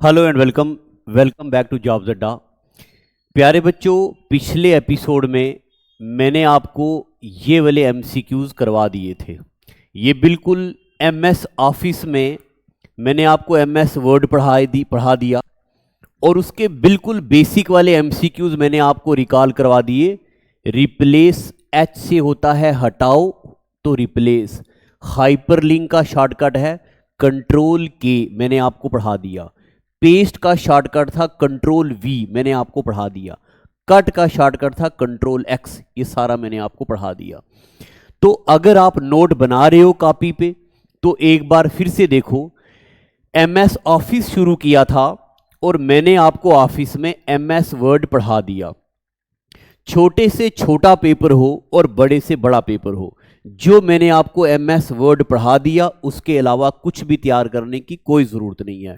Hello and welcome welcome back to Jobs Adda. प्यारे बच्चों, पिछले एपिसोड में मैंने आपको ये वाले एमसीक्यूज करवा दिए थे। ये बिल्कुल एमएस ऑफिस में मैंने आपको एमएस वर्ड पढ़ा दिया और उसके बिल्कुल बेसिक वाले एमसीक्यूज मैंने आपको रिकॉल करवा दिए। रिप्लेस एच से होता है हटाओ, तो रिप्लेस। हाइपरलिंक का शॉर्टकट है कंट्रोल के, मैंने आपको पढ़ा दिया। पेस्ट का शॉर्टकट था कंट्रोल वी, मैंने आपको पढ़ा दिया। कट का शॉर्टकट था कंट्रोल एक्स, ये सारा मैंने आपको पढ़ा दिया। तो अगर आप नोट बना रहे हो कॉपी पे तो एक बार फिर से देखो। एमएस ऑफिस शुरू किया था और मैंने आपको ऑफिस में एमएस वर्ड पढ़ा दिया। छोटे से छोटा पेपर हो और बड़े से बड़ा पेपर हो, जो मैंने आपको एमएस वर्ड पढ़ा दिया उसके अलावा कुछ भी तैयार करने की कोई ज़रूरत नहीं है।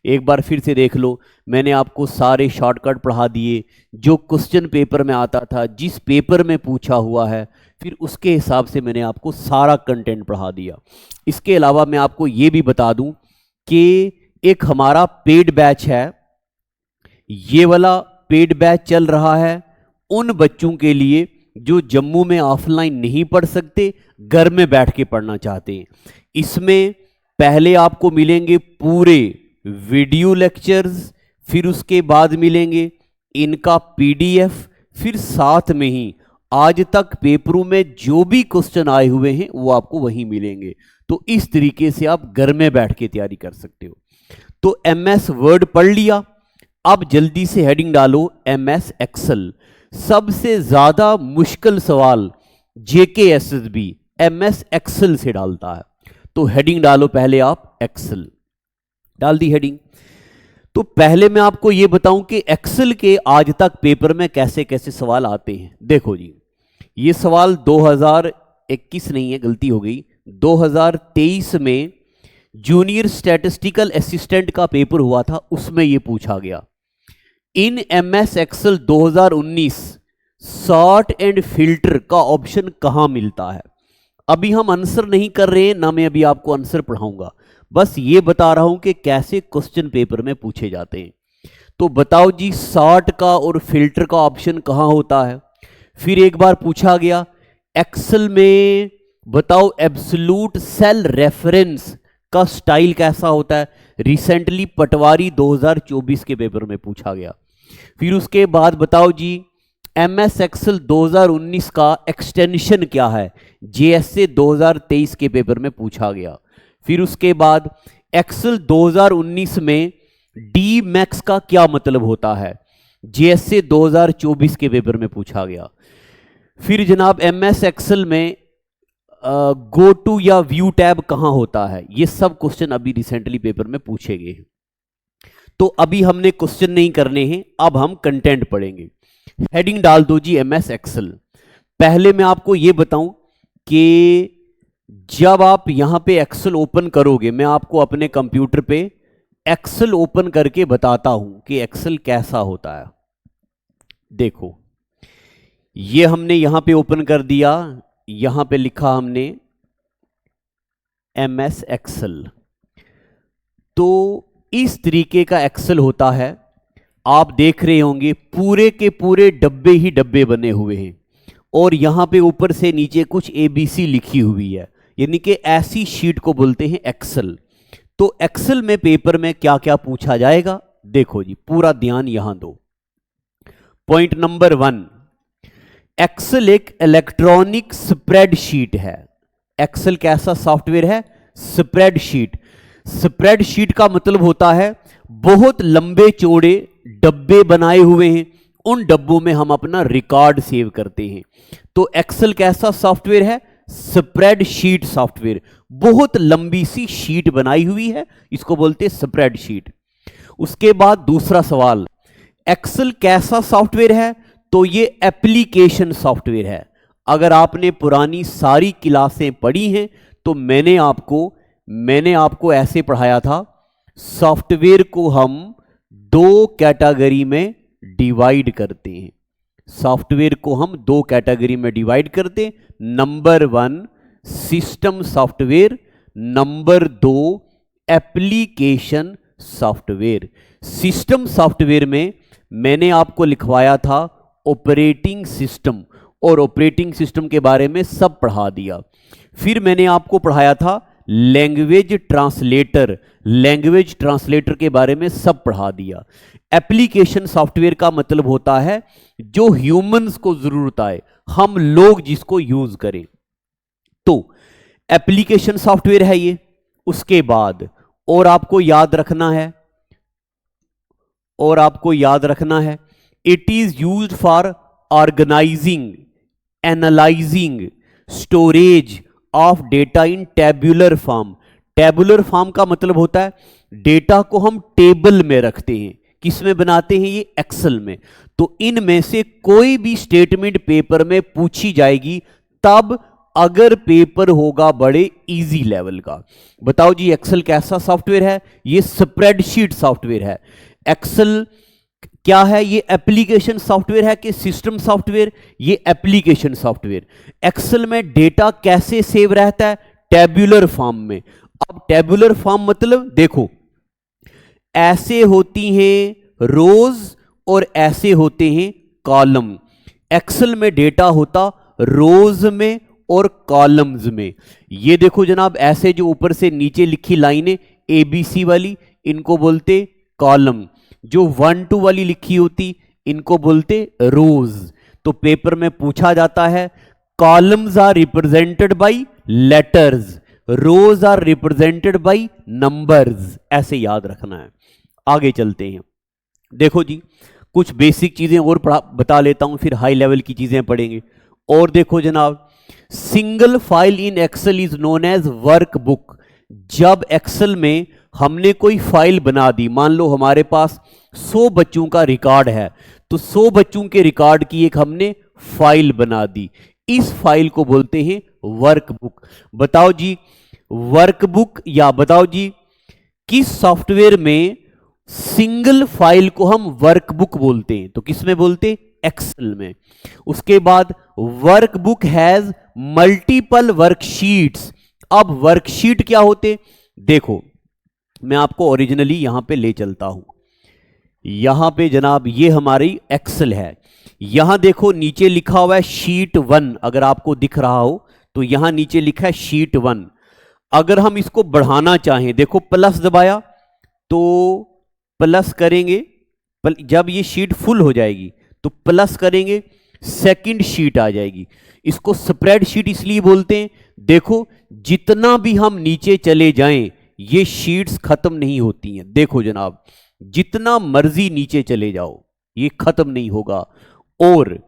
एक बार फिर से देख लो, मैंने आपको सारे शॉर्टकट पढ़ा दिए जो क्वेश्चन पेपर में आता था, जिस पेपर में पूछा हुआ है, फिर उसके हिसाब से मैंने आपको सारा कंटेंट पढ़ा दिया। इसके अलावा मैं आपको ये भी बता दूं कि एक हमारा पेड बैच है, ये वाला पेड बैच चल रहा है उन बच्चों के लिए जो जम्मू में ऑफलाइन नहीं पढ़ सकते, घर में बैठ के पढ़ना चाहते हैं। इसमें पहले आपको मिलेंगे पूरे वीडियो लेक्चर्स, फिर उसके बाद मिलेंगे इनका पीडीएफ, फिर साथ में ही आज तक पेपरों में जो भी क्वेश्चन आए हुए हैं वो आपको वहीं मिलेंगे। तो इस तरीके से आप घर में बैठ के तैयारी कर सकते हो। तो एमएस वर्ड पढ़ लिया, अब जल्दी से हेडिंग डालो एमएस एक्सेल। सबसे ज्यादा मुश्किल सवाल जेकेएसएसबी एमएस एक्सेल से डालता है, तो हेडिंग डालो पहले आप एक्सेल। डाल दी हेडिंग। तो पहले मैं आपको यह बताऊं कि एक्सेल के आज तक पेपर में कैसे कैसे सवाल आते हैं। देखो जी, ये सवाल 2021 नहीं है, गलती हो गई, 2023 में जूनियर स्टैटिस्टिकल असिस्टेंट का पेपर हुआ था, उसमें यह पूछा गया। इन MS Excel 2019 sort and filter का ऑप्शन कहां मिलता है। अभी हम आंसर नहीं कर रहे हैं ना, मैं अभी आपको आंसर पढ़ाऊंगा, बस ये बता रहा हूं कि कैसे क्वेश्चन पेपर में पूछे जाते हैं। तो बताओ जी, सॉर्ट का और फिल्टर का ऑप्शन कहां होता है। फिर एक बार पूछा गया एक्सेल में बताओ एब्सोल्यूट सेल रेफरेंस का स्टाइल कैसा होता है। रिसेंटली पटवारी 2024 के पेपर में पूछा गया। फिर उसके बाद बताओ जी, एमएस एक्सेल 2019 का एक्सटेंशन क्या है, जेएसए 2023 के पेपर में पूछा गया। फिर उसके बाद एक्सेल 2019 में डी मैक्स का क्या मतलब होता है, जेएसए 2024 के पेपर में पूछा गया। फिर जनाब एमएस एक्सेल में गो टू या व्यू टैब कहां होता है, ये सब क्वेश्चन अभी रिसेंटली पेपर में पूछे गए हैं। तो अभी हमने क्वेश्चन नहीं करने हैं, अब हम कंटेंट पढ़ेंगे। हेडिंग डाल दो जी एमएस एक्सेल। पहले मैं आपको यह बताऊं कि जब आप यहां पे एक्सेल ओपन करोगे, मैं आपको अपने कंप्यूटर पे एक्सेल ओपन करके बताता हूं कि एक्सेल कैसा होता है। देखो, ये हमने यहां पे ओपन कर दिया, यहां पे लिखा हमने एमएस एक्सेल। तो इस तरीके का एक्सेल होता है। आप देख रहे होंगे पूरे के पूरे डब्बे ही डब्बे बने हुए हैं और यहां पे ऊपर से नीचे कुछ एबीसी लिखी हुई है, यानी कि ऐसी शीट को बोलते हैं एक्सेल। तो एक्सेल में पेपर में क्या क्या पूछा जाएगा, देखो जी, पूरा ध्यान यहां दो। पॉइंट नंबर 1, एक्सेल एक इलेक्ट्रॉनिक स्प्रेडशीट है। एक्सेल कैसा सॉफ्टवेयर है, स्प्रेडशीट। स्प्रेडशीट का मतलब होता है बहुत लंबे चौड़े डब्बे बनाए हुए हैं, उन डब्बों में हम अपना रिकॉर्ड सेव करते हैं। तो एक्सेल कैसा सॉफ्टवेयर है, स्प्रेडशीट सॉफ्टवेयर। बहुत लंबी सी शीट बनाई हुई है, इसको बोलते हैं स्प्रेडशीट। उसके बाद दूसरा सवाल, एक्सेल कैसा सॉफ्टवेयर है, तो ये एप्लीकेशन सॉफ्टवेयर है। अगर आपने पुरानी सारी क्लासें पढ़ी हैं तो मैंने आपको ऐसे पढ़ाया था, सॉफ्टवेयर को हम दो कैटेगरी में डिवाइड करते हैं। सॉफ्टवेयर को हम दो कैटेगरी में डिवाइड करते हैं। Number 1 system software, number 2 application software. System software में मैंने आपको लिखवाया था ऑपरेटिंग सिस्टम, और ऑपरेटिंग सिस्टम के बारे में सब पढ़ा दिया। फिर मैंने आपको पढ़ाया था लैंग्वेज ट्रांसलेटर, लैंग्वेज ट्रांसलेटर के बारे में सब पढ़ा दिया। एप्लीकेशन सॉफ्टवेयर का मतलब होता है जो ह्यूमंस को जरूरत आए, हम लोग जिसको यूज करें, तो एप्लीकेशन सॉफ्टवेयर है ये। उसके बाद और आपको याद रखना है, it is used for organising, analysing, storage of data in tabular form. Tabular form का मतलब होता है डेटा को हम टेबल में रखते हैं। किस में बनाते हैं? ये एक्सेल में। तो इनमें से कोई भी स्टेटमेंट पेपर में पूछी जाएगी तब, अगर पेपर होगा बड़े इजी लेवल का। बताओ जी एक्सेल कैसा सॉफ्टवेयर है? ये स्प्रेडशीट सॉफ्टवेयर है। एक्सेल क्या है? ये एप्लीकेशन सॉफ्टवेयर है कि सिस्टम सॉफ्टवेयर? ये एप्लीकेशन सॉफ्टवेयर। एक्सेल में डेटा कैसे सेव रहता है? टेबुलर फॉर्म में। अब टेबुलर फॉर्म मतलब देखो, ऐसे होती हैं रोज और ऐसे होते हैं कॉलम। एक्सेल में डेटा होता रोज में और कॉलम्स में। ये देखो जनाब, ऐसे जो ऊपर से नीचे लिखी लाइनें ABC वाली, इनको बोलते कॉलम। जो 1 2 वाली लिखी होती, इनको बोलते रोज। तो पेपर में पूछा जाता है columns are represented by letters, rows are represented by numbers. ऐसे याद रखना है। आगे चलते हैं। देखो जी, कुछ बेसिक चीजें और बता लेता हूं, फिर हाई लेवल की चीजें पढ़ेंगे। और देखो जनाब, single file in Excel is known as workbook. जब एक्सेल में हमने कोई फाइल बना दी, मान लो हमारे पास 100 बच्चों का रिकॉर्ड है, तो 100 बच्चों के रिकॉर्ड की एक हमने फाइल बना दी, इस फाइल को बोलते हैं वर्कबुक। बताओ जी वर्कबुक, या बताओ जी किस सॉफ्टवेयर में सिंगल फाइल को हम वर्कबुक बोलते हैं? तो किस में बोलते? एक्सेल में। उसके बाद वर्कबुक हैज मल्टीपल वर्कशीट्स। अब वर्कशीट क्या होते? देखो मैं आपको ओरिजिनली यहां पे ले चलता हूं। यहां पे जनाब ये हमारी एक्सेल है। यहां देखो नीचे लिखा हुआ है शीट 1, अगर आपको दिख रहा हो तो यहां नीचे लिखा है शीट 1। अगर हम इसको बढ़ाना चाहें, देखो प्लस दबाया तो प्लस करेंगे, जब ये शीट फुल हो जाएगी तो प्लस करेंगे, सेकंड शीट आ जाएगी। इसको स्प्रेडशीट इसलिए बोलते हैं, देखो जितना भी हम नीचे चले जाएं ये शीट्स खत्म नहीं होती हैं। देखो जनाब, जितना मर्जी नीचे चले जाओ ये खत्म नहीं होगा, और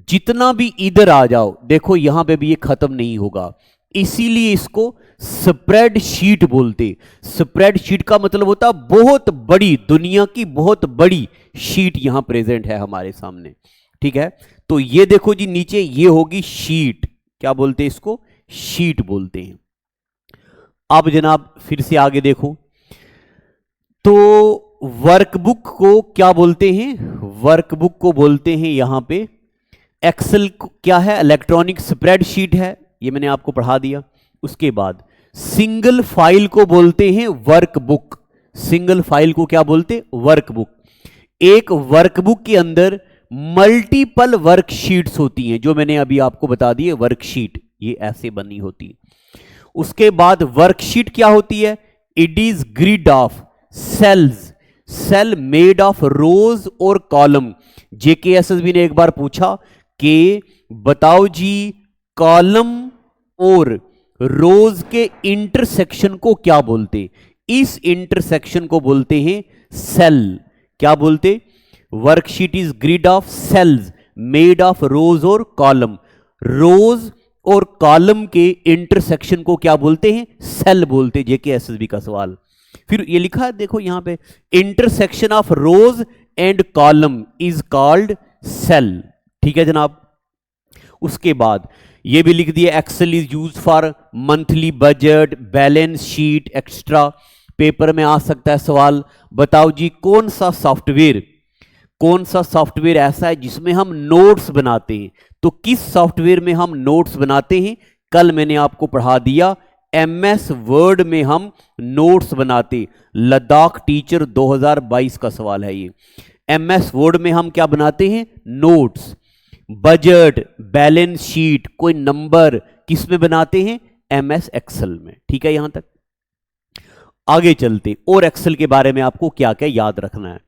जितना भी इधर आ जाओ देखो यहां पे भी ये खत्म नहीं होगा। इसीलिए इसको स्प्रेडशीट बोलते। स्प्रेडशीट का मतलब होता बहुत बड़ी, दुनिया की बहुत बड़ी शीट यहां प्रेजेंट है हमारे सामने। ठीक है, तो ये देखो जी नीचे ये होगी शीट। क्या बोलते हैं इसको? शीट बोलते हैं। अब जनाब फिर से आगे देखो, तो वर्कबुक को क्या बोलते हैं? वर्कबुक को बोलते हैं यहां पे, एक्सेल क्या है? इलेक्ट्रॉनिक स्प्रेडशीट है, ये मैंने आपको पढ़ा दिया। उसके बाद सिंगल फाइल को बोलते हैं वर्कबुक। सिंगल फाइल को क्या बोलते? वर्कबुक। एक वर्कबुक के अंदर मल्टीपल वर्कशीट्स होती हैं, जो मैंने अभी आपको बता दी है वर्कशीट, ये ऐसे बनी होती। उसके बाद वर्कशीट क्या होती है? It is grid of cells, cell made of rows और कॉलम। जेकेएसएसबी ने एक बार पूछा कि बताओ जी कॉलम और रोज के इंटरसेक्शन को क्या बोलते? इस इंटरसेक्शन को बोलते हैं सेल। क्या बोलते? Worksheet is grid of cells made of rows और कॉलम। रोज और कॉलम के इंटरसेक्शन को क्या बोलते हैं? सेल बोलते। जेकेएसएसबी का सवाल। फिर ये लिखा है देखो यहां पे, intersection of rows and column is called cell. ठीक है जनाब। उसके बाद ये भी लिख दिया, Excel is use for monthly budget, balance sheet, extra. Paper में आ सकता है सवाल, बताओ जी कौन सा सॉफ्टवेयर ऐसा है जिसमें हम नोट्स बनाते हैं? तो किस सॉफ्टवेयर में हम नोट्स बनाते हैं? कल मैंने आपको पढ़ा दिया एमएस वर्ड में हम नोट्स बनाते। लद्दाख टीचर 2022 का सवाल है ये। एमएस वर्ड में हम क्या बनाते हैं? नोट्स। बजट, बैलेंस शीट, कोई नंबर किस में बनाते हैं? एमएस एक्सेल में। ठीक है, यहां तक। आगे चलते और एक्सेल के बारे में आपको क्या क्या याद रखना है।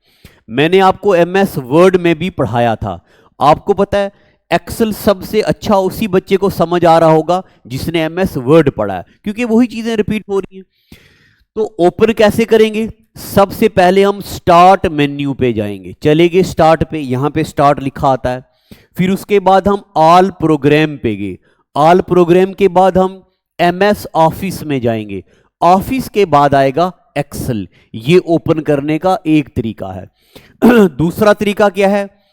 मैंने आपको एमएस वर्ड में भी पढ़ाया था। आपको पता है एक्सेल सबसे अच्छा उसी बच्चे को समझ आ रहा होगा जिसने एमएस वर्ड पढ़ा है, क्योंकि वही चीजें रिपीट हो रही हैं। तो ओपन कैसे करेंगे? सबसे पहले हम स्टार्ट मेन्यू पे जाएंगे। चलेंगे स्टार्ट पे, यहां पे स्टार्ट लिखा आता है। फिर उसके बाद हम ऑल प्रोग्राम पे गए। ऑल प्रोग्राम के बाद हम एमएस ऑफिस में जाएंगे। ऑफिस के बाद आएगा एक्सेल। ये ओपन करने का एक तरीका है। दूसरा तरीका क्या है?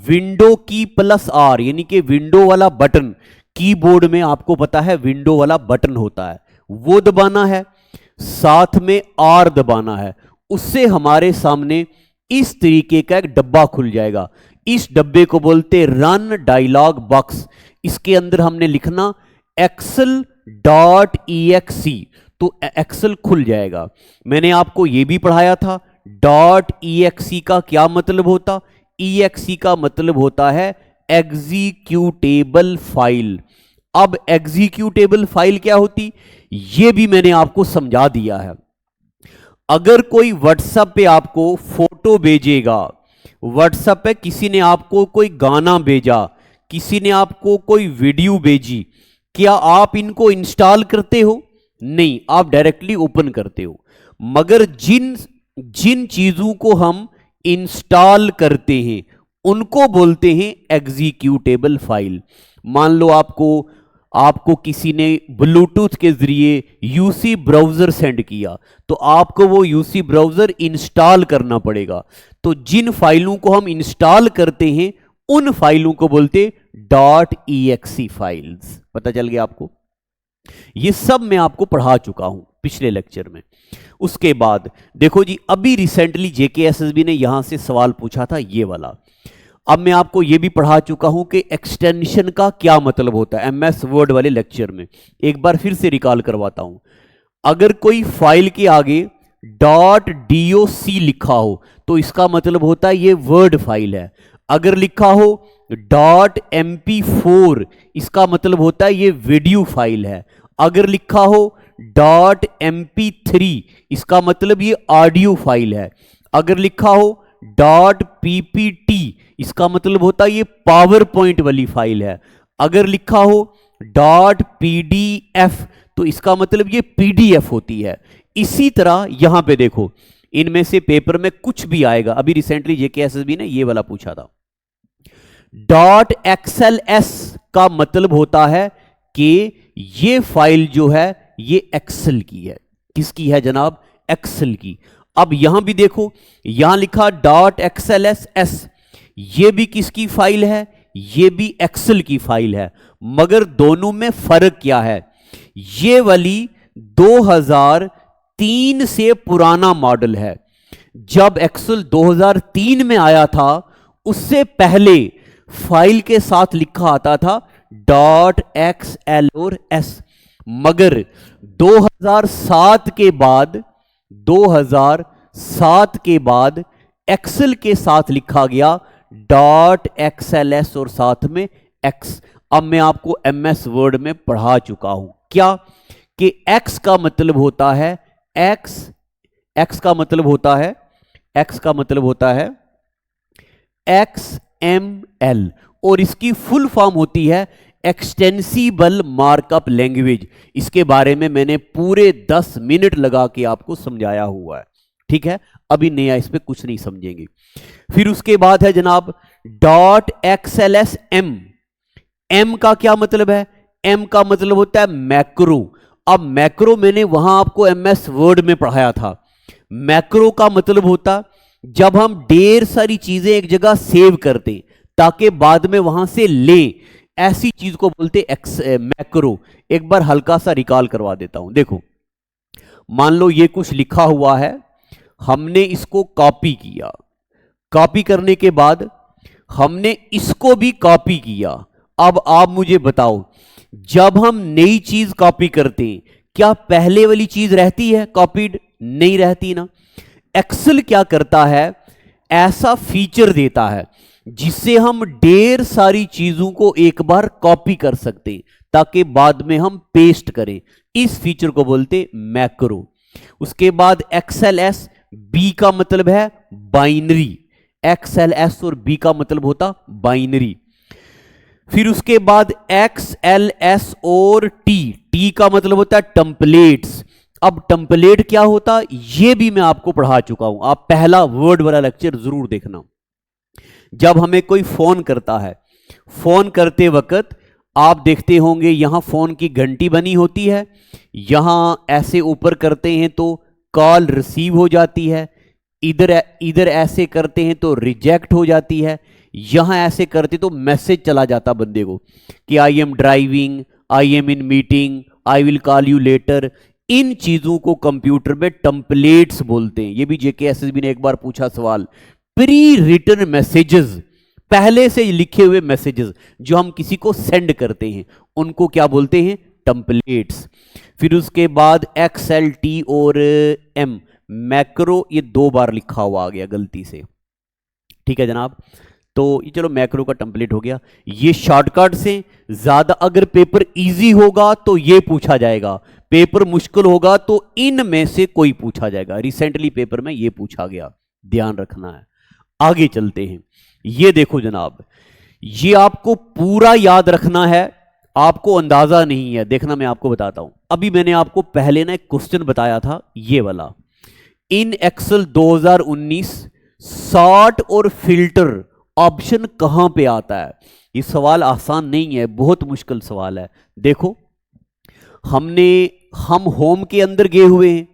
विंडो की प्लस आर, यानी कि विंडो वाला बटन। कीबोर्ड में आपको पता है विंडो वाला बटन होता है, वो दबाना है, साथ में आर दबाना है। उससे हमारे सामने इस तरीके का एक डब्बा खुल जाएगा। इस डब्बे को बोलते रन डायलॉग बॉक्स। इसके अंदर हमने लिखना excel.exe, तो एक्सेल खुल जाएगा। मैंने आपको यह भी पढ़ाया था .exe का क्या मतलब होता? exe का मतलब होता है एग्जीक्यूटेबल फाइल। अब एग्जीक्यूटेबल फाइल क्या होती, यह भी मैंने आपको समझा दिया है। अगर कोई व्हाट्सएप पे आपको फोटो भेजेगा, व्हाट्सएप पे किसी ने आपको कोई गाना भेजा, किसी ने आपको कोई वीडियो भेजी, क्या आप इनको इंस्टॉल करते हो? नहीं, आप डायरेक्टली ओपन करते हो। मगर जिन जिन चीजों को हम इंस्टॉल करते हैं उनको बोलते हैं एग्जीक्यूटेबल फाइल। मान लो आपको किसी ने ब्लूटूथ के जरिए यूसी ब्राउजर सेंड किया, तो आपको वो यूसी ब्राउजर इंस्टॉल करना पड़ेगा। तो जिन फाइलों को हम इंस्टॉल करते हैं उन फाइलों को बोलते .exe फाइल्स। पता चल गया आपको? ये सब मैं आपको पढ़ा चुका हूं पिछले लेक्चर में। उसके बाद देखो जी, अभी रिसेंटली जेकेएसएसबी ने यहां से सवाल पूछा था ये वाला। अब मैं आपको यह भी पढ़ा चुका हूं कि एक्सटेंशन का क्या मतलब होता है एमएस वर्ड वाले लेक्चर में। एक बार फिर से रिकॉल करवाता हूं। अगर कोई फाइल के आगे .doc लिखा हो तो इसका मतलब होता है ये वर्ड फाइल है। अगर लिखा हो .mp4 इसका मतलब होता है ये वीडियो फाइल है। अगर लिखा हो .mp3 इसका मतलब ये ऑडियो फाइल है। अगर लिखा हो .ppt इसका मतलब होता है ये पावर पॉइंट वाली फाइल है। अगर लिखा हो .pdf तो इसका मतलब ये पीडीएफ होती है। इसी तरह यहां पे देखो, इनमें से पेपर में कुछ भी आएगा। अभी रिसेंटली जेकेएसएसबी ने ये वाला पूछा था। .xls का मतलब होता है कि ये फाइल जो है ये एक्सेल की है। किसकी है जनाब? एक्सेल की। अब यहां भी देखो, यहां लिखा .xlss, ये भी किसकी फाइल है? ये भी एक्सेल की फाइल है। मगर दोनों में फर्क क्या है? ये वाली 2003 से पुराना मॉडल है। जब एक्सेल 2003 में आया था उससे पहले फाइल के साथ लिखा आता था .xl और s। मगर 2007 के बाद एक्सेल के साथ लिखा गया .xls और साथ में x। अब मैं आपको एमएस वर्ड में पढ़ा चुका हूं क्या कि x का मतलब होता है x का मतलब होता है XML और इसकी फुल फॉर्म होती है एक्सटेंसिबल मार्कअप लैंग्वेज। इसके बारे में मैंने पूरे 10 मिनट लगा के आपको समझाया हुआ है। ठीक है, अभी नया इस पे कुछ नहीं समझेंगे। फिर उसके बाद है जनाब .xlsm। m का क्या मतलब है? m का मतलब होता है मैक्रो। अब मैक्रो मैंने वहां आपको एमएस वर्ड में पढ़ाया था। मैक्रो का मतलब होता जब हम ढेर सारी चीजें एक जगह सेव करते ताकि बाद में वहां से लें, ऐसी चीज को बोलते मैक्रो। एक बार हल्का सा रिकॉल करवा देता हूं। देखो, मान लो ये कुछ लिखा हुआ है, हमने इसको कॉपी किया, कॉपी करने के बाद हमने इसको भी कॉपी किया। अब आप मुझे बताओ, जब हम नई चीज कॉपी करते हैं क्या पहले वाली चीज रहती है कॉपीड? नहीं रहती ना। एक्सेल क्या करता है, ऐसा फीचर देता है जिससे हम ढेर सारी चीजों को एक बार कॉपी कर सकते हैं ताकि बाद में हम पेस्ट करें। इस फीचर को बोलते मैक्रो। उसके बाद XLS, बी का मतलब है बाइनरी। XLS और बी का मतलब होता बाइनरी। फिर उसके बाद XLS और टी का मतलब होता है टेम्पलेट्स। अब टेम्पलेट क्या होता, यह भी मैं आपको पढ़ा चुका हूं। आप पहला वर्ड वाला लेक्चर जरूर देखना। जब हमें कोई फोन करता है, फोन करते वक्त आप देखते होंगे यहां फोन की घंटी बनी होती है, यहां ऐसे ऊपर करते हैं तो कॉल रिसीव हो जाती है, इधर ऐसे करते हैं तो रिजेक्ट हो जाती है, यहां ऐसे करते तो मैसेज चला जाता बंदे को कि I am driving, I am in meeting, I will call you later. इन चीजों को कंप्यूटर में टेम्पलेट्स बोलते हैं। ये भी JKSSB ने एक बार पूछा सवाल। प्री रिटन मैसेजेस, पहले से लिखे हुए मैसेजेस जो हम किसी को सेंड करते हैं, उनको क्या बोलते हैं? टेम्पलेट्स। फिर उसके बाद XLT और M, मैक्रो, ये 2 बार लिखा हुआ आ गया गलती से, ठीक है जनाब। तो ये चलो मैक्रो का टेम्पलेट हो गया। ये शॉर्टकट से ज्यादा, अगर पेपर इजी होगा तो ये पूछा जाएगा, पेपर मुश्किल होगा तो इनमें से कोई पूछा जाएगा। रिसेंटली पेपर में ये पूछा गया, ध्यान रखना है। आगे चलते हैं। ये देखो जनाब, ये आपको पूरा याद रखना है, आपको अंदाजा नहीं है, देखना मैं आपको बताता हूं। अभी मैंने आपको पहले ना एक क्वेश्चन बताया था, ये वाला। इन एक्सेल 2019 सॉर्ट और फिल्टर ऑप्शन कहां पे आता है? ये सवाल आसान नहीं है, बहुत मुश्किल सवाल है। देखो, हम होम के अंदर गए हुए हैं,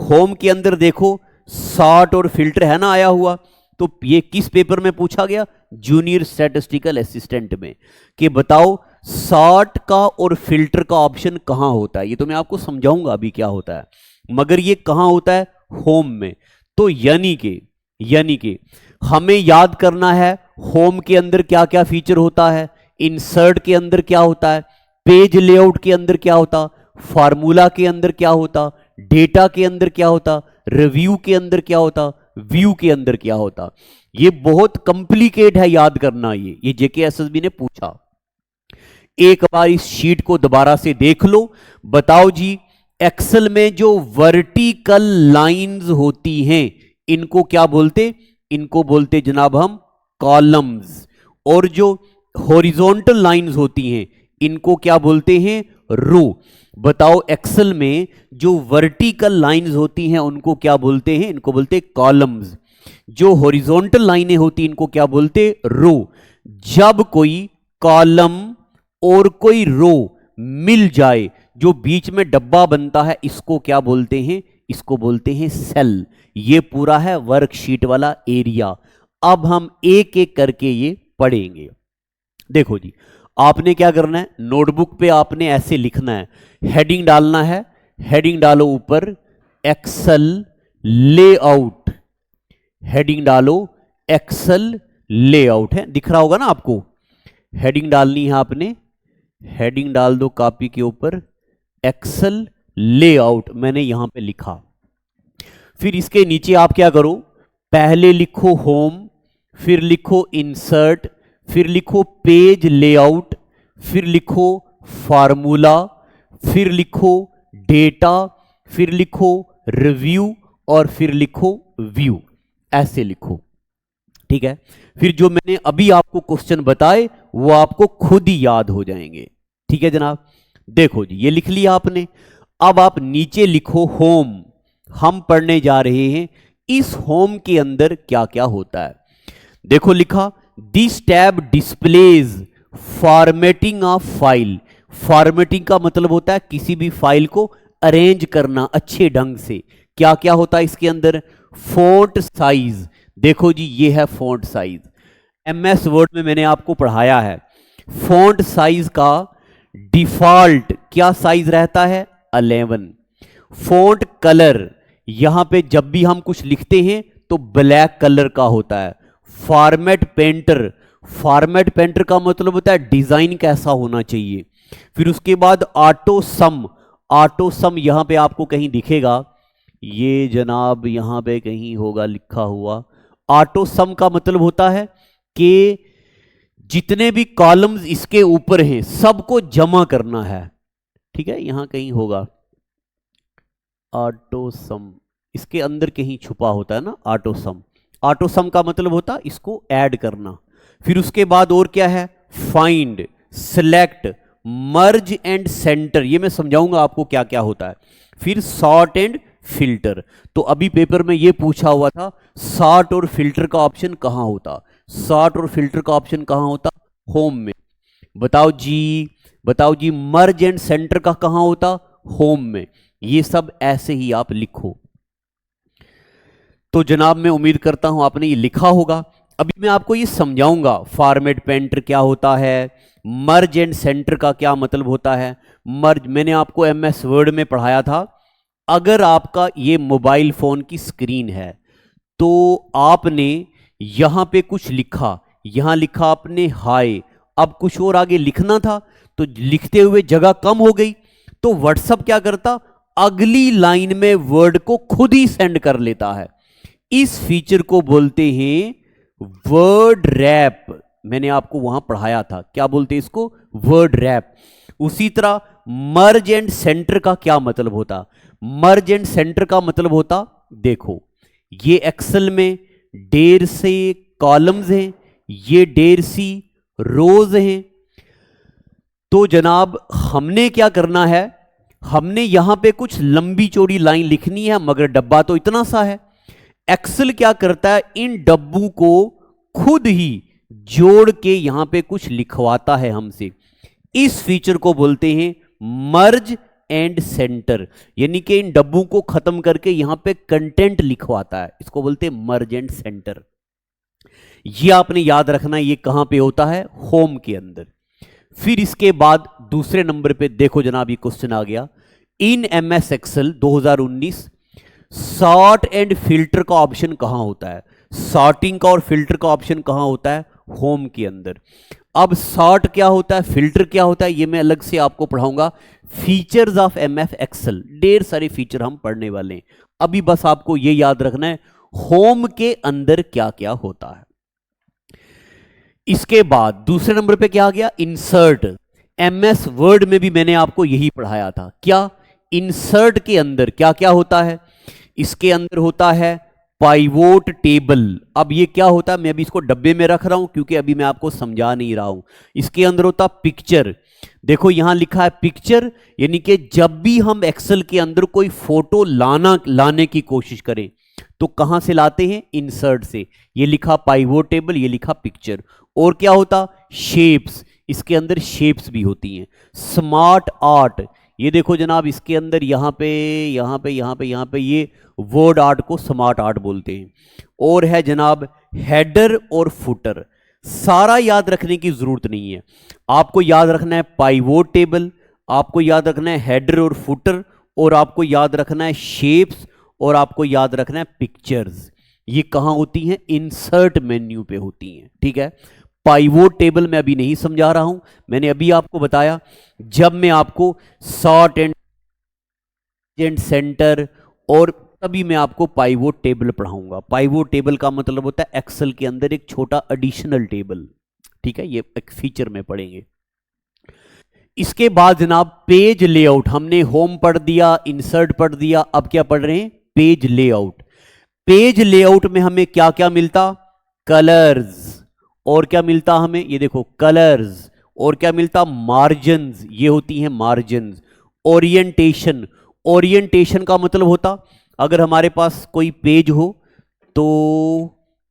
होम के अंदर देखो सॉर्ट और फिल्टर है ना आया हुआ। तो ये किस पेपर में पूछा गया? जूनियर स्टैटिस्टिकल असिस्टेंट में, कि बताओ सॉर्ट का और फिल्टर का ऑप्शन कहां होता है। ये तो मैं आपको समझाऊंगा अभी क्या होता है, मगर ये कहां होता है? होम में। तो यानी कि हमें याद करना है होम के अंदर क्या क्या फीचर होता है, इंसर्ट के अंदर क्या होता है, पेज लेआउट के अंदर क्या होता, फार्मूला के अंदर क्या होता, डेटा के अंदर क्या होता, रिव्यू के अंदर क्या होता, व्यू के अंदर क्या होता। ये बहुत कॉम्प्लिकेट है याद करना। ये JKSSB ने पूछा। एक बार इस शीट को दोबारा से देख लो। बताओ जी, एक्सेल में जो वर्टिकल लाइंस होती हैं इनको क्या बोलते? इनको बोलते जनाब हम कॉलम्स। और जो हॉरिजॉन्टल लाइंस होती हैं इनको क्या बोलते हैं? रो। बताओ एक्सेल में जो वर्टिकल लाइंस होती हैं उनको क्या बोलते हैं? इनको बोलते कॉलम्स। जो हॉरिजॉन्टल लाइनें होती हैं इनको क्या बोलते? रो। जब कोई कॉलम और कोई रो मिल जाए, जो बीच में डब्बा बनता है, इसको क्या बोलते हैं? इसको बोलते हैं सेल। ये पूरा है वर्कशीट वाला एरिया। अब हम एक एक करके ये पढ़ेंगे। देखो जी, आपने क्या करना है, नोटबुक पे आपने ऐसे लिखना है, हेडिंग डालना है, हेडिंग डालो ऊपर एक्सेल लेआउट, हेडिंग डालो एक्सेल लेआउट। है दिख रहा होगा ना आपको, हेडिंग डालनी है आपने, हेडिंग डाल दो कॉपी के ऊपर एक्सेल लेआउट, मैंने यहां पे लिखा। फिर इसके नीचे आप क्या करो, पहले लिखो होम, फिर लिखो इंसर्ट, फिर लिखो पेज लेआउट, फिर लिखो फार्मूला, फिर लिखो डेटा, फिर लिखो रिव्यू और फिर लिखो व्यू। ऐसे लिखो, ठीक है। फिर जो मैंने अभी आपको क्वेश्चन बताए वो आपको खुद ही याद हो जाएंगे, ठीक है जनाब। देखो जी, ये लिख लिया आपने। अब आप नीचे लिखो होम। हम पढ़ने जा रहे हैं इस होम के अंदर क्या क्या होता है। देखो लिखा, this tab displays formatting of file. Formatting का मतलब होता है किसी भी फाइल को अरेंज करना अच्छे ढंग से। क्या क्या होता है इसके अंदर? Font size. देखो जी, ये है फॉन्ट साइज। MS वर्ड में मैंने आपको पढ़ाया है, फॉन्ट साइज का डिफॉल्ट क्या साइज रहता है? 11। फॉन्ट कलर, यहां पे जब भी हम कुछ लिखते हैं तो ब्लैक कलर का होता है। फॉर्मेट पेंटर, फॉर्मेट पेंटर का मतलब होता है डिजाइन कैसा होना चाहिए। फिर उसके बाद ऑटो सम, ऑटो सम यहां पे आपको कहीं दिखेगा, ये जनाब यहां पे कहीं होगा लिखा हुआ। ऑटो सम का मतलब होता है कि जितने भी कॉलम्स इसके ऊपर हैं सबको जमा करना है, ठीक है, यहां कहीं होगा ऑटो सम, इसके अंदर कहीं छुपा होता है ना ऑटो सम। ऑटो सम का मतलब होता है इसको ऐड करना। फिर उसके बाद और क्या है, find, select, merge and centre, ये मैं समझाऊंगा आपको क्या क्या होता है। फिर सॉर्ट एंड फिल्टर। तो अभी पेपर में ये पूछा हुआ था सॉर्ट और फिल्टर का ऑप्शन कहां होता, सॉर्ट और फिल्टर का ऑप्शन कहां होता, होम में। बताओ जी, बताओ जी, मर्ज एंड सेंटर का कहां होता, होम में। ये सब ऐसे ही आप लिखो। तो जनाब मैं उम्मीद करता हूं आपने ये लिखा होगा। अभी मैं आपको ये समझाऊंगा फॉर्मेट पेंटर क्या होता है, मर्ज एंड सेंटर का क्या मतलब होता है। मर्ज मैंने आपको एमएस वर्ड में पढ़ाया था। अगर आपका ये मोबाइल फोन की स्क्रीन है तो आपने यहां पे कुछ लिखा, यहां लिखा आपने हाय, अब कुछ और आगे लिखना था तो लिखते हुए जगह कम हो गई, तो व्हाट्सएप क्या करता, अगली लाइन में वर्ड को खुद ही सेंड कर लेता है। इस फीचर को बोलते हैं वर्ड रैप। मैंने आपको वहां पढ़ाया था, क्या बोलते हैं इसको, वर्ड रैप। उसी तरह मर्ज एंड सेंटर का क्या मतलब होता, मर्ज एंड सेंटर का मतलब होता, देखो ये एक्सेल में ढेर से कॉलम्स हैं, ये ढेर सी रोज हैं। तो जनाब हमने क्या करना है, हमने यहां पे कुछ लंबी चौड़ी लाइन लिखनी है, मगर डब्बा तो इतना सा है। एक्सेल क्या करता है, इन डब्बों को खुद ही जोड़ के यहां पे कुछ लिखवाता है हमसे। इस फीचर को बोलते हैं मर्ज एंड सेंटर, यानी कि इन डब्बों को खत्म करके यहां पे कंटेंट लिखवाता है, इसको बोलते हैं मर्ज एंड सेंटर। ये आपने याद रखना, ये कहां पे होता है, होम के अंदर। फिर इसके बाद दूसरे नंबर पे देखो जनाब, ये क्वेश्चन आ गया, इन MS Excel 2019 sort and filter का ऑप्शन कहां होता है, सॉर्टिंग का और फिल्टर का ऑप्शन कहां होता है, होम के अंदर। अब सॉर्ट क्या होता है, फिल्टर क्या होता है, ये मैं अलग से आपको पढ़ाऊंगा। फीचर्स ऑफ एमएस एक्सेल, ढेर सारे फीचर हम पढ़ने वाले हैं। अभी बस आपको ये याद रखना है होम के अंदर क्या क्या होता है। इसके बाद दूसरे नंबर पे क्या आ गया, इंसर्ट। एमएस वर्ड में भी मैंने आपको यही पढ़ाया था, क्या, इंसर्ट के अंदर क्या क्या होता है, इसके अंदर होता है पाइवोट टेबल। अब ये क्या होता है, मैं अभी इसको डब्बे में रख रहा हूं क्योंकि अभी मैं आपको समझा नहीं रहा हूं। इसके अंदर होता पिक्चर, देखो यहां लिखा है पिक्चर, यानी कि जब भी हम एक्सेल के अंदर कोई फोटो लाने की कोशिश करें तो कहां से लाते हैं, इंसर्ट से। ये लिखा पाइवोट टेबल, ये लिखा पिक्चर। और क्या होता, शेप्स, इसके अंदर शेप्स भी होती हैं। स्मार्ट आर्ट, ये देखो जनाब इसके अंदर यहां पे यहां पे यहां पे यहां पे ये वर्ड आर्ट को स्मार्ट आर्ट बोलते हैं। और है जनाब हेडर और फुटर। सारा याद रखने की जरूरत नहीं है, आपको याद रखना है पाइवोट टेबल, आपको याद रखना है हेडर और फुटर, और आपको याद रखना है शेप्स, और आपको याद रखना है पिक्चर्स। ये कहां होती हैं, इंसर्ट मेन्यू पे होती हैं, ठीक है। पाइवोट टेबल मैं अभी नहीं समझा रहा हूं, मैंने अभी आपको बताया। जब मैं आपको सॉर्ट एंड सेंटर, और तभी मैं आपको पाइवोट टेबल पढ़ाऊंगा। पाइवोट टेबल का मतलब होता है एक्सेल के अंदर एक छोटा एडिशनल टेबल, ठीक है, ये एक फीचर में पढ़ेंगे। इसके बाद जनाब पेज लेआउट, हमने होम पढ़ दिया, इंसर्ट पढ़ दिया, अब क्या पढ़ रहे हैं, पेज लेआउट। पेज लेआउट में हमें क्या क्या मिलता, कलर्स, और क्या मिलता हमें, ये देखो कलर्स, और क्या मिलता, मार्जिन्स, ये होती हैं मार्जिन्स। ओरिएंटेशन, ओरिएंटेशन का मतलब होता, अगर हमारे पास कोई पेज हो तो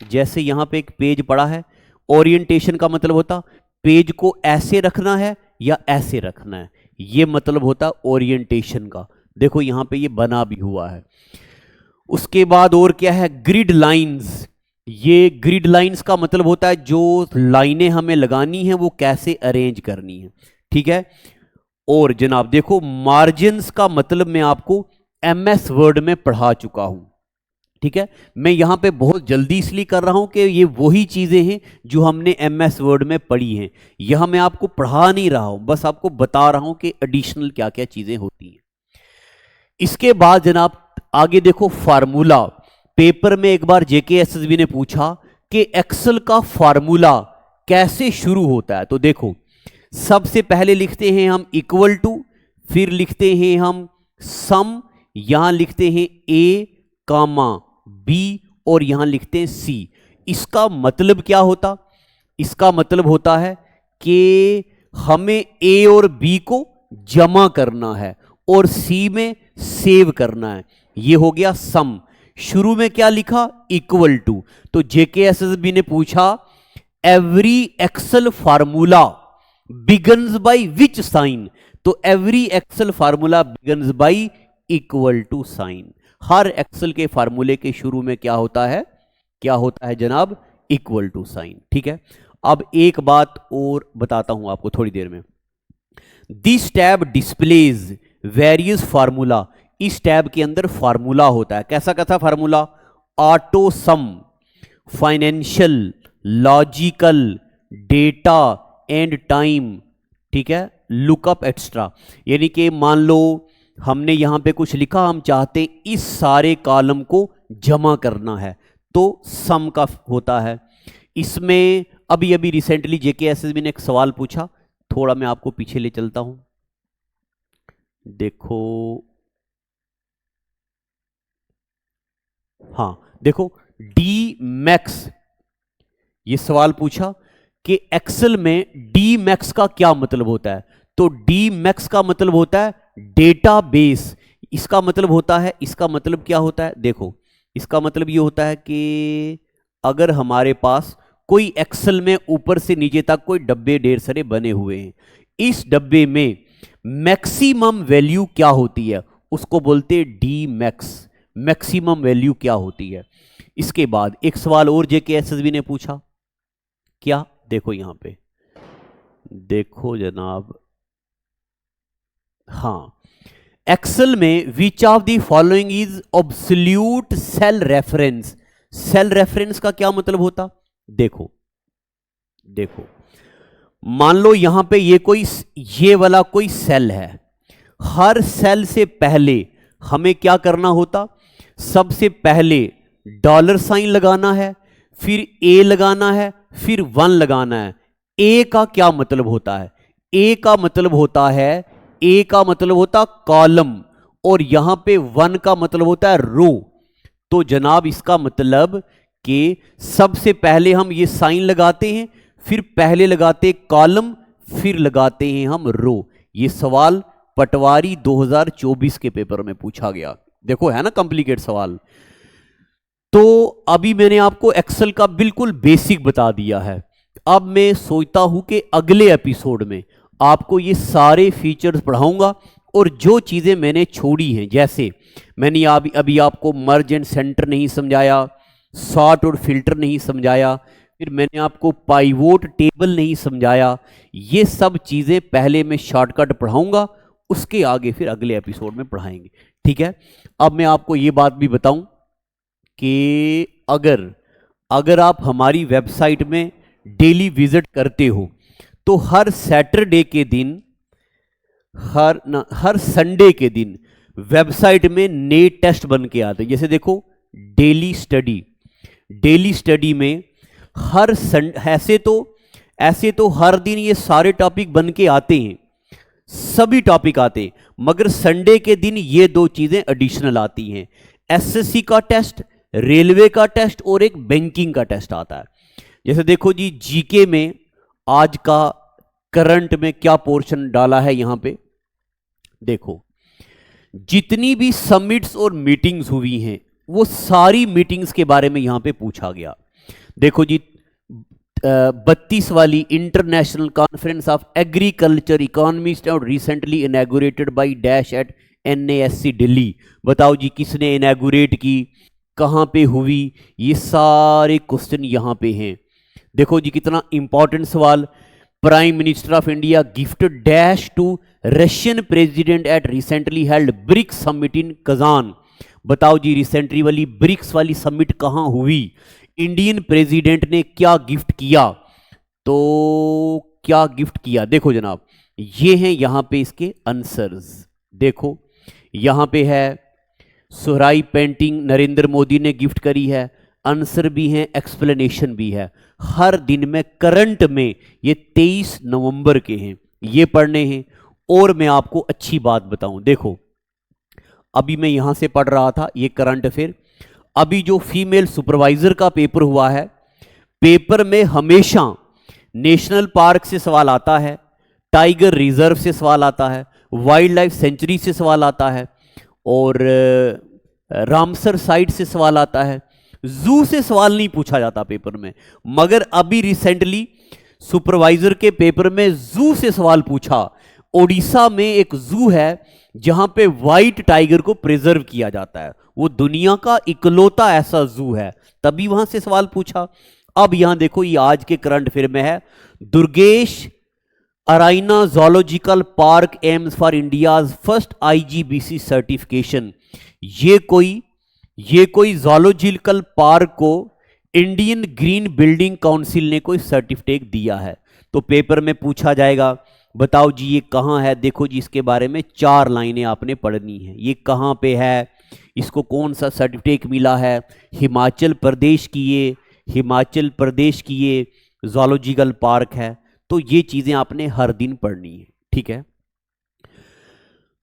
जैसे यहां पे एक पेज पड़ा है, ओरिएंटेशन का मतलब होता पेज को ऐसे रखना है या ऐसे रखना है, ये मतलब होता ओरिएंटेशन का। देखो यहां पे ये बना भी हुआ है। उसके बाद और क्या है, ग्रिड लाइंस। ये ग्रिड लाइंस का मतलब होता है जो लाइनें हमें लगानी है वो कैसे अरेंज करनी है, ठीक है। और जनाब देखो मार्जिन्स का मतलब मैं आपको एमएस वर्ड में पढ़ा चुका हूं, ठीक है। मैं यहां पे बहुत जल्दी इसलिए कर रहा हूं कि ये वही चीजें हैं जो हमने एमएस वर्ड में पढ़ी हैं। यहां मैं आपको पढ़ा नहीं रहा हूं, बस आपको बता रहा हूं कि एडिशनल क्या क्या चीजें होती हैं। इसके बाद जनाब आगे देखो फार्मूला। पेपर में एक बार जेकेएसएसबी ने पूछा कि एक्सेल का फार्मूला कैसे शुरू होता है। तो देखो सबसे पहले लिखते हैं हम इक्वल टू, फिर लिखते हैं हम सम, यहां लिखते हैं ए कामा बी और यहां लिखते हैं सी। इसका मतलब क्या होता? इसका मतलब होता है कि हमें ए और बी को जमा करना है और सी में सेव करना है। ये हो गया सम। शुरू में क्या लिखा? Equal to. तो जेकेएसएसबी ने पूछा every Excel formula begins by which sign? तो every Excel formula begins by equal to sign. हर एक्सेल के फार्मूले के शुरू में क्या होता है? क्या होता है जनाब? Equal to sign. ठीक है, अब एक बात और बताता हूं आपको थोड़ी देर में। This tab displays various formula. इस टैब के अंदर फार्मूला होता है। कैसा कैसा formula? Auto some, financial, logical, data and time, ठीक है, लुकअप एक्स्ट्रा। यानी कि मान लो हमने यहां पे कुछ लिखा, हम चाहते इस सारे कॉलम को जमा करना है, तो सम का होता है। इसमें अभी अभी रिसेंटली जेकेएसएसबी ने एक सवाल पूछा, थोड़ा मैं आपको पीछे ले चलता हूं। देखो, हाँ देखो, डी मैक्स, ये सवाल पूछा कि एक्सेल में डी मैक्स का क्या मतलब होता है। तो डी मैक्स का मतलब होता है डेटाबेस। इसका मतलब होता है, इसका मतलब क्या होता है? देखो, इसका मतलब ये होता है कि अगर हमारे पास कोई एक्सेल में ऊपर से नीचे तक कोई डब्बे ढेर सारे बने हुए हैं, इस डब्बे में मैक्सिमम वैल्यू क्या होती है उसको बोलते हैं डी मैक्स। मैक्सिमम वैल्यू क्या होती है। इसके बाद एक सवाल और जेकेएसएसबी ने पूछा, क्या? देखो यहां पे, देखो जनाब, हाँ, एक्सेल में which of the following is absolute cell reference. Cell reference का क्या मतलब होता? देखो देखो, मान लो यहां पे ये वाला कोई सेल है। हर सेल से पहले हमें क्या करना होता? सबसे पहले डॉलर साइन लगाना है, फिर ए लगाना है, फिर 1 लगाना है। ए का क्या मतलब होता है? ए का मतलब होता है, ए का मतलब होता कॉलम, और यहां पे 1 का मतलब होता है रो। तो जनाब इसका मतलब कि सबसे पहले हम ये साइन लगाते हैं, फिर पहले लगाते कॉलम, फिर लगाते हैं हम रो। ये सवाल पटवारी 2024 के पेपर में पूछा गया। देखो है ना कॉम्प्लिकेट सवाल। तो अभी मैंने आपको एक्सेल का बिल्कुल बेसिक बता दिया है। अब मैं सोचता हूं कि अगले एपिसोड में आपको ये सारे फीचर्स पढ़ाऊंगा, और जो चीजें मैंने छोड़ी हैं, जैसे मैंने अभी आपको मर्ज एंड सेंटर नहीं समझाया, सॉर्ट और फिल्टर नहीं समझाया, फिर मैंने आपको पाइवोट टेबल नहीं समझाया, ये सब चीजें पहले मैं शॉर्टकट पढ़ाऊंगा, उसके आगे फिर अगले एपिसोड में पढ़ाएंगे। ठीक है, अब मैं आपको ये बात भी बताऊं कि अगर आप हमारी वेबसाइट में डेली विजिट करते हो, तो हर सैटरडे के दिन, हर संडे के दिन वेबसाइट में नए टेस्ट बन के आते हैं। जैसे देखो, डेली स्टडी में हर ऐसे तो हर दिन ये सारे टॉपिक बन के आते हैं, सभी टॉपिक आते हैं, मगर संडे के दिन ये 2 चीजें एडिशनल आती हैं। एसएससी का टेस्ट, रेलवे का टेस्ट और एक बैंकिंग का टेस्ट आता है। जैसे देखो जी, जीके में आज का करंट में क्या पोर्शन डाला है, यहां पे देखो, जितनी भी समिट्स और मीटिंग्स हुई हैं वो सारी मीटिंग्स के बारे में यहां पे पूछा गया। देखो जी, 32 वाली international conference of agriculture economist और recently inaugurated by dash at NASC Delhi. बताओ जी किसने इनैगुरेट की, कहां पे हुई, ये सारे क्वेश्चन यहां पे हैं। देखो जी कितना इंपॉर्टेंट सवाल, prime minister of India gifted dash to Russian president at recently held BRICS summit in Kazan. बताओ जी रिसेंटली वाली ब्रिक्स वाली समिट कहां हुई, इंडियन प्रेसिडेंट ने क्या गिफ्ट किया? तो क्या गिफ्ट किया? देखो जनाब, ये हैं यहां पे इसके आंसर्स। देखो, यहाँ पे है सुहराई पेंटिंग नरेंद्र मोदी ने गिफ्ट करी है, आंसर भी है, एक्सप्लेनेशन भी है। हर दिन में करंट में ये 23 नवंबर के हैं, ये पढ़ने हैं। और मैं आपको अच्छी बात बताऊं, देखो अभी मैं यहां से पढ़ रहा था ये करंट अफेयर। अभी जो फीमेल सुपरवाइजर का पेपर हुआ है, पेपर में हमेशा नेशनल पार्क से सवाल आता है, टाइगर रिजर्व से सवाल आता है, वाइल्ड लाइफ सेंचुरी से सवाल आता है, और रामसर साइट से सवाल आता है। जू से सवाल नहीं पूछा जाता पेपर में, मगर अभी रिसेंटली सुपरवाइजर के पेपर में जू से सवाल पूछा। ओडिशा में एक जू है जहां पे व्हाइट टाइगर को प्रिजर्व किया जाता है, वो दुनिया का इकलौता ऐसा जू है, तभी वहां से सवाल पूछा। अब यहां देखो, ये आज के करंट अफेयर में है, Durgesh Aranya zoological park aims for India's first IGBC certification. ये कोई ज़ूलॉजिकल पार्क को इंडियन ग्रीन बिल्डिंग काउंसिल ने कोई सर्टिफिकेट दिया है। तो पेपर में पूछा जाएगा, बताओ जी ये कहाँ है। देखो जी, इसके बारे में 4 लाइनें आपने पढ़नी है। ये कहाँ पे है, इसको कौन सा सर्टिफिकेट मिला है, हिमाचल प्रदेश की ये ज़ूलॉजिकल पार्क है। तो ये चीजें आपने हर दिन पढ़नी है, ठीक है।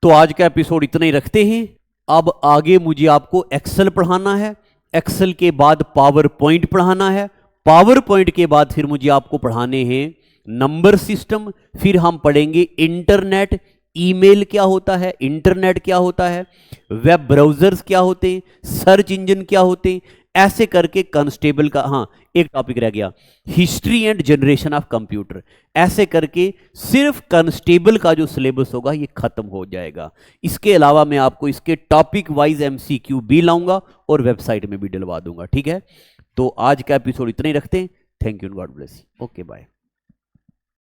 तो आज का एपिसोड इतना ही रखते हैं। अब आगे मुझे आपको एक्सेल पढ़ाना है, एक्सेल के बाद पावर पॉइंट पढ़ाना है, पावर पॉइंट के बाद फिर मुझे आपको पढ़ाने हैं नंबर सिस्टम, फिर हम पढ़ेंगे इंटरनेट, ईमेल क्या होता है, इंटरनेट क्या होता है, वेब ब्राउजर्स क्या होते हैं, सर्च इंजन क्या होते हैं, ऐसे करके कांस्टेबल का, हाँ एक टॉपिक रह गया, history and generation of computer. ऐसे करके सिर्फ कांस्टेबल का जो सिलेबस होगा ये खत्म हो जाएगा। इसके अलावा मैं आपको इसके टॉपिक वाइज MCQ भी लाऊंगा और वेबसाइट में भी डलवा दूंगा, ठीक है। तो आज का एपिसोड इतना ही रखते हैं। Thank you, God bless you, okay bye.